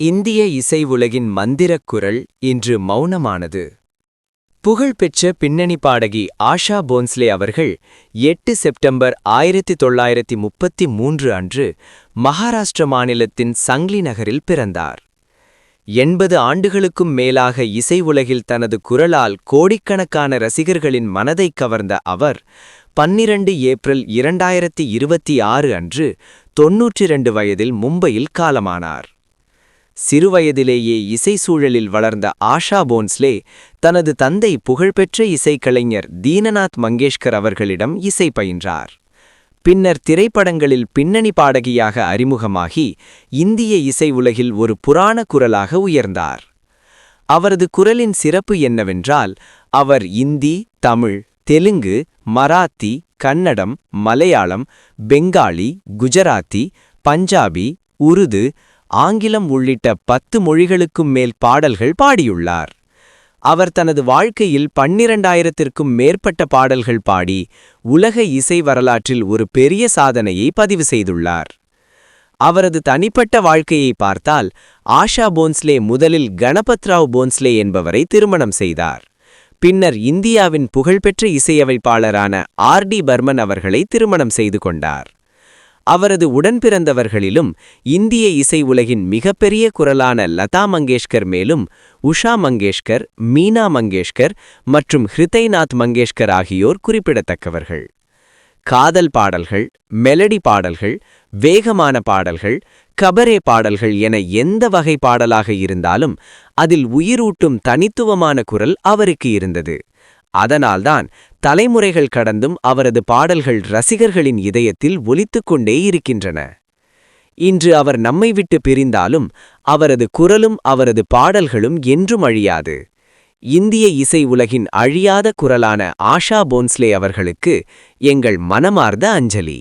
இந்திய இசை உலகின் மந்திரக் குரல் இன்று மௌனமானது. புகழ்பெற்ற பின்னணி பாடகி ஆஷா போன்ஸ்லே அவர்கள் 8 செப்டம்பர் 1933 அன்று மகாராஷ்டிர மாநிலத்தின் சங்லி நகரில் பிறந்தார். 80 ஆண்டுகளுக்கும் மேலாக இசை உலகில் தனது குரலால் கோடிக்கணக்கான ரசிகர்களின் மனதைக் கவர்ந்த அவர் 12 ஏப்ரல் 2026 அன்று 92 வயதில் மும்பையில் காலமானார். சிறுவயதிலேயே இசை சூழலில் வளர்ந்த ஆஷா போன்ஸ்லே தனது தந்தை புகழ்பெற்ற இசைக்கலைஞர் தீனநாத் மங்கேஷ்கர் அவர்களிடம் இசை பயின்றார். பின்னர் திரைப்படங்களில் பின்னணி பாடகியாக அறிமுகமாகி இந்திய இசை உலகில் ஒரு புராண குரலாக உயர்ந்தார். அவரது குரலின் சிறப்பு என்னவென்றால், அவர் இந்தி, தமிழ், தெலுங்கு, மராத்தி, கன்னடம், மலையாளம், பெங்காலி, குஜராத்தி, பஞ்சாபி, உருது, ஆங்கிலம் உள்ளிட்ட 10 மொழிகளுக்கும் மேல் பாடல்கள் பாடியுள்ளார். அவர் தனது வாழ்க்கையில் 12,000த்திற்கும் மேற்பட்ட பாடல்கள் பாடி உலக இசை வரலாற்றில் ஒரு பெரிய சாதனையை பதிவு செய்துள்ளார். அவரது தனிப்பட்ட வாழ்க்கையை பார்த்தால், ஆஷா போன்ஸ்லே முதலில் கணபத்ராவ் போன்ஸ்லே என்பவரை திருமணம் செய்தார். பின்னர் இந்தியாவின் புகழ்பெற்ற இசையமைப்பாளரான ஆர்.டி. பர்மன் அவர்களை திருமணம் செய்து கொண்டார். அவரது உடன்பிறந்தவர்களிலும் இந்திய இசை உலகின் மிகப்பெரிய குரலான லதா மங்கேஷ்கர் மேலும் உஷா மங்கேஷ்கர், மீனா மங்கேஷ்கர் மற்றும் ஹிருதய்நாத் மங்கேஷ்கர் ஆகியோர் குறிப்பிடத்தக்கவர்கள். காதல் பாடல்கள், மெலடி பாடல்கள், வேகமான பாடல்கள், கபரே பாடல்கள் என எந்த வகை பாடலாக இருந்தாலும் அதில் உயிரூட்டும் தனித்துவமான குரல் அவருக்கு இருந்தது. அதனால்தான் தலைமுறைகள் கடந்தும் அவரது பாடல்கள் ரசிகர்களின் இதயத்தில் ஒலித்துக் கொண்டே இருக்கின்றன. இன்று அவர் நம்மை விட்டு பிரிந்தாலும் அவரது குரலும் அவரது பாடல்களும் என்றும் அழியாது. இந்திய இசை உலகின் அழியாத குரலான ஆஷா போன்ஸ்லே அவர்களுக்கு எங்கள் மனமார்ந்த அஞ்சலி.